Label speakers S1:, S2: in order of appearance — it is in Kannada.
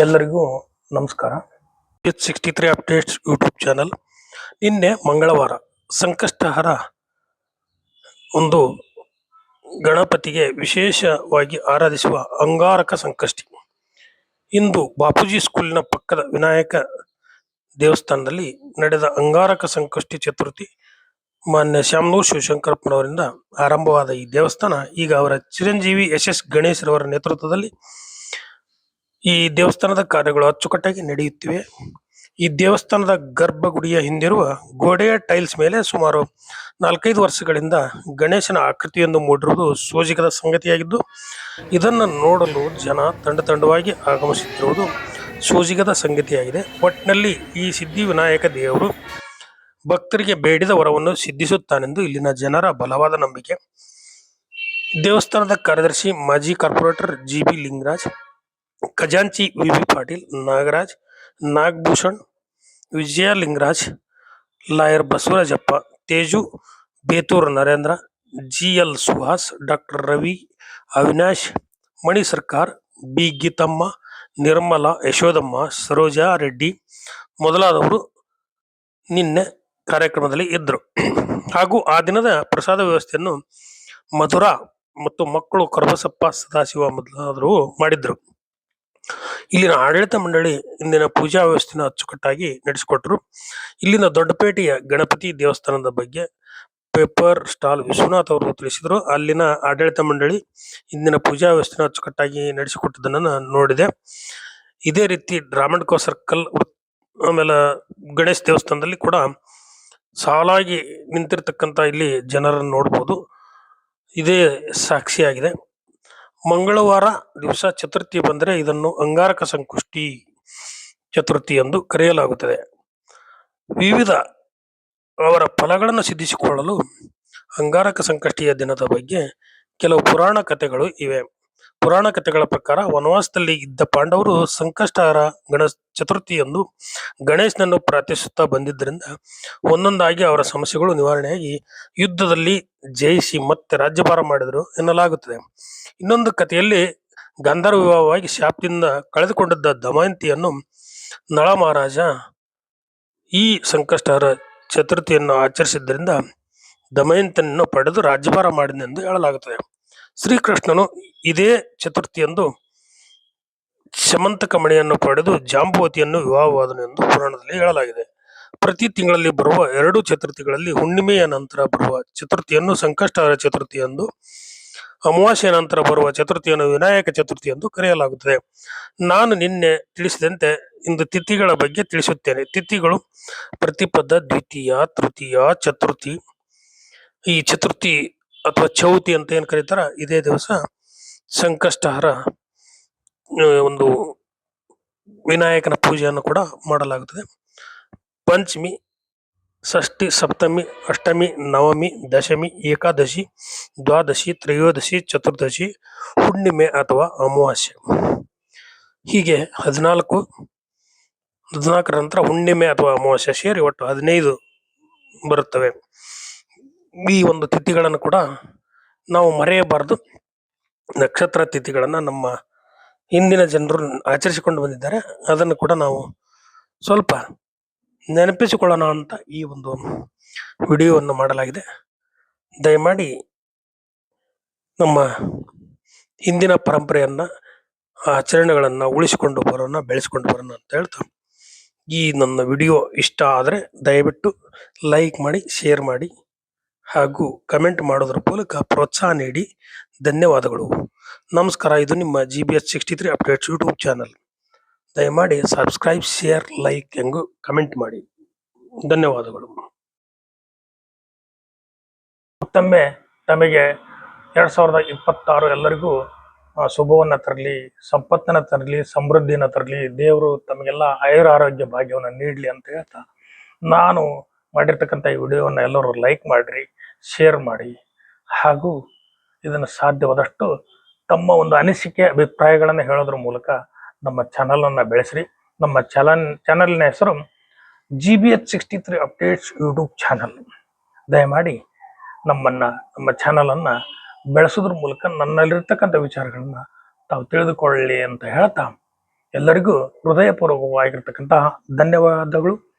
S1: ಎಲ್ಲರಿಗೂ ನಮಸ್ಕಾರ. 63 ಅಪ್ಡೇಟ್ಸ್ ಯೂಟ್ಯೂಬ್ ಚಾನಲ್. ನಿನ್ನೆ ಮಂಗಳವಾರ ಸಂಕಷ್ಟಹರ ಒಂದು ಗಣಪತಿಗೆ ವಿಶೇಷವಾಗಿ ಆರಾಧಿಸುವ ಅಂಗಾರಕ ಸಂಕಷ್ಟಿ ಇಂದು ಬಾಪೂಜಿ ಸ್ಕೂಲಿನ ಪಕ್ಕದ ವಿನಾಯಕ ದೇವಸ್ಥಾನದಲ್ಲಿ ನಡೆದ ಅಂಗಾರಕ ಸಂಕಷ್ಟಿ ಚತುರ್ಥಿ ಮಾನ್ಯ ಶ್ಯಾಮನೂರು ಶಿವಶಂಕರಪ್ಪನವರಿಂದ ಆರಂಭವಾದ ಈ ದೇವಸ್ಥಾನ ಈಗ ಅವರ ಚಿರಂಜೀವಿ ಎಸ್ ಗಣೇಶ್ರವರ ನೇತೃತ್ವದಲ್ಲಿ ಈ ದೇವಸ್ಥಾನದ ಕಾರ್ಯಗಳು ಅಚ್ಚುಕಟ್ಟಾಗಿ ನಡೆಯುತ್ತಿವೆ. ಈ ದೇವಸ್ಥಾನದ ಗರ್ಭಗುಡಿಯ ಹಿಂದಿರುವ ಗೋಡೆಯ ಟೈಲ್ಸ್ ಮೇಲೆ ಸುಮಾರು 4-5 ವರ್ಷಗಳಿಂದ ಗಣೇಶನ ಆಕೃತಿಯೊಂದು ಮೂಡಿರುವುದು ಸೋಜಿಗದ ಸಂಗತಿಯಾಗಿದ್ದು, ಇದನ್ನು ನೋಡಲು ಜನ ತಂಡವಾಗಿ ಆಗಮಿಸುತ್ತಿರುವುದು ಸೋಜಿಗದ ಸಂಗತಿಯಾಗಿದೆ. ಒಟ್ಟಿನಲ್ಲಿ ಈ ಸಿದ್ಧಿ ವಿನಾಯಕ ದೇವರು ಭಕ್ತರಿಗೆ ಬೇಡಿದ ವರವನ್ನು ಸಿದ್ಧಿಸುತ್ತಾನೆಂದು ಇಲ್ಲಿನ ಜನರ ಬಲವಾದ ನಂಬಿಕೆ. ದೇವಸ್ಥಾನದ ಕಾರ್ಯದರ್ಶಿ ಮಾಜಿ ಕಾರ್ಪೊರೇಟರ್ ಜಿ.ಬಿ. ಲಿಂಗರಾಜ್, ಖಜಾಂಚಿ ವಿ.ಬಿ. ಪಾಟೀಲ್, ನಾಗರಾಜ್, ನಾಗಭೂಷಣ್, ವಿಜಯ ಲಿಂಗರಾಜ್, ಲಾಯರ್ ಬಸವರಾಜಪ್ಪ, ತೇಜು, ಬೇತೂರು ನರೇಂದ್ರ, ಜಿ.ಎಲ್. ಸುಹಾಸ್, ಡಾಕ್ಟರ್ ರವಿ, ಅವಿನಾಶ್, ಮಣಿ ಸರ್ಕಾರ್, ಬಿ. ಗೀತಮ್ಮ, ನಿರ್ಮಲಾ, ಯಶೋದಮ್ಮ, ಸರೋಜಾ ರೆಡ್ಡಿ ಮೊದಲಾದವರು ನಿನ್ನೆ ಕಾರ್ಯಕ್ರಮದಲ್ಲಿ ಇದ್ದರು. ಹಾಗೂ ಆ ದಿನದ ಪ್ರಸಾದ ವ್ಯವಸ್ಥೆಯನ್ನು ಮಧುರಾ ಮತ್ತು ಮಕ್ಕಳು ಕರಬಸಪ್ಪ, ಸದಾಶಿವ ಮೊದಲಾದವರು ಮಾಡಿದ್ರು. ಇಲ್ಲಿನ ಆಡಳಿತ ಮಂಡಳಿ ಇಂದಿನ ಪೂಜಾ ವ್ಯವಸ್ಥೆಯನ್ನು ಅಚ್ಚುಕಟ್ಟಾಗಿ ನಡೆಸಿಕೊಟ್ಟರು. ಇಲ್ಲಿನ ದೊಡ್ಡಪೇಟೆಯ ಗಣಪತಿ ದೇವಸ್ಥಾನದ ಬಗ್ಗೆ ಪೇಪರ್ ಸ್ಟಾಲ್ ವಿಶ್ವನಾಥ್ ಅವರು ತಿಳಿಸಿದರು. ಅಲ್ಲಿನ ಆಡಳಿತ ಮಂಡಳಿ ಇಂದಿನ ಪೂಜಾ ವ್ಯವಸ್ಥೆಯನ್ನು ಅಚ್ಚುಕಟ್ಟಾಗಿ ನಡೆಸಿಕೊಟ್ಟದನ್ನು ನಾನು ನೋಡಿದೆ. ಇದೇ ರೀತಿ ಡ್ರಾಮಂಡ್ಕೋ ಸರ್ಕಲ್ ಆಮೇಲೆ ಗಣೇಶ್ ದೇವಸ್ಥಾನದಲ್ಲಿ ಕೂಡ ಸಾಲಾಗಿ ನಿಂತಿರ್ತಕ್ಕಂಥ ಇಲ್ಲಿ ಜನರನ್ನು ನೋಡ್ಬೋದು. ಇದೇ ಸಾಕ್ಷಿಯಾಗಿದೆ. ಮಂಗಳವಾರ ದಿವಸ ಚತುರ್ಥಿ ಬಂದರೆ ಇದನ್ನು ಅಂಗಾರಕ ಸಂಕಷ್ಟಿ ಚತುರ್ಥಿ ಎಂದು ಕರೆಯಲಾಗುತ್ತದೆ. ವಿವಿಧ ಅವರ ಫಲಗಳನ್ನು ಸಿದ್ಧಿಸಿಕೊಳ್ಳಲು ಅಂಗಾರಕ ಸಂಕಷ್ಟಿಯ ದಿನದ ಬಗ್ಗೆ ಕೆಲವು ಪುರಾಣ ಕಥೆಗಳು ಇವೆ. ಪುರಾಣ ಕಥೆಗಳ ಪ್ರಕಾರ ವನವಾಸದಲ್ಲಿ ಇದ್ದ ಪಾಂಡವರು ಸಂಕಷ್ಟಹರ ಚತುರ್ಥಿಯಂದು ಗಣೇಶನನ್ನು ಪ್ರಾರ್ಥಿಸುತ್ತಾ ಬಂದಿದ್ದರಿಂದ ಒಂದೊಂದಾಗಿ ಅವರ ಸಮಸ್ಯೆಗಳು ನಿವಾರಣೆಯಾಗಿ ಯುದ್ಧದಲ್ಲಿ ಜಯಿಸಿ ಮತ್ತೆ ರಾಜ್ಯಭಾರ ಮಾಡಿದರು ಎನ್ನಲಾಗುತ್ತದೆ. ಇನ್ನೊಂದು ಕಥೆಯಲ್ಲಿ ಗಾಂಧಾರ ವಿವಾಹವಾಗಿ ಶಾಪದಿಂದ ಕಳೆದುಕೊಂಡಿದ್ದ ದಮಯಂತಿಯನ್ನು ನಳ ಮಹಾರಾಜ ಈ ಸಂಕಷ್ಟಹರ ಚತುರ್ಥಿಯನ್ನು ಆಚರಿಸಿದ್ದರಿಂದ ದಮಯಂತಿಯನ್ನು ಪಡೆದು ರಾಜ್ಯಭಾರ ಮಾಡಿದೆಂದು ಹೇಳಲಾಗುತ್ತದೆ. ಶ್ರೀಕೃಷ್ಣನು ಇದೇ ಚತುರ್ಥಿಯಂದು ಶಮಂತಕ ಮಣಿಯನ್ನು ಪಡೆದು ಜಾಂಬುವತಿಯನ್ನು ವಿವಾಹವಾದನು ಎಂದು ಪುರಾಣದಲ್ಲಿ ಹೇಳಲಾಗಿದೆ. ಪ್ರತಿ ತಿಂಗಳಲ್ಲಿ ಬರುವ 2 ಚತುರ್ಥಿಗಳಲ್ಲಿ ಹುಣ್ಣಿಮೆಯ ನಂತರ ಬರುವ ಚತುರ್ಥಿಯನ್ನು ಸಂಕಷ್ಟಹರ ಚತುರ್ಥಿ ಎಂದು, ಅಮಾವಾಸ್ಯೆಯ ನಂತರ ಬರುವ ಚತುರ್ಥಿಯನ್ನು ವಿನಾಯಕ ಚತುರ್ಥಿ ಎಂದು ಕರೆಯಲಾಗುತ್ತದೆ. ನಾನು ನಿನ್ನೆ ತಿಳಿಸಿದಂತೆ ಇಂದು ತಿಥಿಗಳ ಬಗ್ಗೆ ತಿಳಿಸುತ್ತೇನೆ. ತಿಥಿಗಳು ಪ್ರತಿಪದ, ದ್ವಿತೀಯ, ತೃತೀಯ, ಚತುರ್ಥಿ. ಈ ಚತುರ್ಥಿ ಅಥವಾ ಚೌತಿ ಅಂತ ಏನು ಕರೀತಾರ, ಇದೇ ದಿವಸ ಸಂಕಷ್ಟಹರ ಒಂದು ವಿನಾಯಕನ ಪೂಜೆಯನ್ನು ಕೂಡ ಮಾಡಲಾಗುತ್ತದೆ. ಪಂಚಮಿ, ಷಷ್ಠಿ, ಸಪ್ತಮಿ, ಅಷ್ಟಮಿ, ನವಮಿ, ದಶಮಿ, ಏಕಾದಶಿ, ದ್ವಾದಶಿ, ತ್ರಯೋದಶಿ, ಚತುರ್ದಶಿ, ಹುಣ್ಣಿಮೆ ಅಥವಾ ಅಮಾವಾಸ್ಯೆ. ಹೀಗೆ 14 ನಂತರ ಹುಣ್ಣಿಮೆ ಅಥವಾ ಅಮಾವಾಸ್ಯೆ ಸೇರಿ ಒಟ್ಟು 15 ಬರುತ್ತವೆ. ಈ ಒಂದು ತಿಥಿಗಳನ್ನು ಕೂಡ ನಾವು ಮರೆಯಬಾರದು. ನಕ್ಷತ್ರ ತಿಥಿಗಳನ್ನು ನಮ್ಮ ಹಿಂದಿನ ಜನರು ಆಚರಿಸಿಕೊಂಡು ಬಂದಿದ್ದಾರೆ. ಅದನ್ನು ಕೂಡ ನಾವು ಸ್ವಲ್ಪ ನೆನಪಿಸಿಕೊಳ್ಳೋಣ ಅಂತ ಈ ಒಂದು ವಿಡಿಯೋವನ್ನು ಮಾಡಲಾಗಿದೆ. ದಯಮಾಡಿ ನಮ್ಮ ಹಿಂದಿನ ಪರಂಪರೆಯನ್ನು, ಆಚರಣೆಗಳನ್ನು ಉಳಿಸಿಕೊಂಡು ಬರೋಣ, ಬೆಳೆಸಿಕೊಂಡು ಬರೋಣ ಅಂತ ಹೇಳ್ತಾ, ಈ ನನ್ನ ವಿಡಿಯೋ ಇಷ್ಟ ಆದರೆ ದಯವಿಟ್ಟು ಲೈಕ್ ಮಾಡಿ, ಶೇರ್ ಮಾಡಿ ಹಾಗೂ ಕಮೆಂಟ್ ಮಾಡೋದ್ರ ಮೂಲಕ ಪ್ರೋತ್ಸಾಹ ನೀಡಿ. ಧನ್ಯವಾದಗಳು. ನಮಸ್ಕಾರ. ಇದು ನಿಮ್ಮ GBS 63 ಅಪ್ಡೇಟ್ಸ್ ಯೂಟ್ಯೂಬ್ ಚಾನಲ್. ದಯಮಾಡಿ ಸಬ್ಸ್ಕ್ರೈಬ್, ಶೇರ್, ಲೈಕ್ ಎಂದು ಕಮೆಂಟ್ ಮಾಡಿ. ಧನ್ಯವಾದಗಳು. ಮತ್ತೊಮ್ಮೆ ತಮಗೆ 2026 ಎಲ್ಲರಿಗೂ ಶುಭವನ್ನು ತರಲಿ, ಸಂಪತ್ತನ್ನು ತರಲಿ, ಸಮೃದ್ಧಿಯನ್ನು ತರಲಿ. ದೇವರು ತಮಗೆಲ್ಲ ಆಯುರ ಆರೋಗ್ಯ ಭಾಗ್ಯವನ್ನು ನೀಡಲಿ ಅಂತ ಹೇಳ್ತಾ, ನಾನು ಮಾಡಿರ್ತಕ್ಕಂಥ ಈ ವಿಡಿಯೋವನ್ನು ಎಲ್ಲರೂ ಲೈಕ್ ಮಾಡಿರಿ, ಶೇರ್ ಮಾಡಿ ಹಾಗೂ ಇದನ್ನು ಸಾಧ್ಯವಾದಷ್ಟು ತಮ್ಮ ಒಂದು ಅನಿಸಿಕೆ, ಅಭಿಪ್ರಾಯಗಳನ್ನು ಹೇಳೋದ್ರ ಮೂಲಕ ನಮ್ಮ ಚಾನಲನ್ನು ಬೆಳೆಸ್ರಿ. ನಮ್ಮ ಚಾನಲ್ನ ಹೆಸರು GBS 63 ಅಪ್ಡೇಟ್ಸ್ ಯೂಟ್ಯೂಬ್ ಚಾನಲ್. ದಯಮಾಡಿ ನಮ್ಮ ಚಾನಲನ್ನು ಬೆಳೆಸೋದ್ರ ಮೂಲಕ ನನ್ನಲ್ಲಿರ್ತಕ್ಕಂಥ ವಿಚಾರಗಳನ್ನ ತಾವು ತಿಳಿದುಕೊಳ್ಳಿ ಅಂತ ಹೇಳ್ತಾ, ಎಲ್ಲರಿಗೂ ಹೃದಯಪೂರ್ವಕವಾಗಿರ್ತಕ್ಕಂತಹ ಧನ್ಯವಾದಗಳು.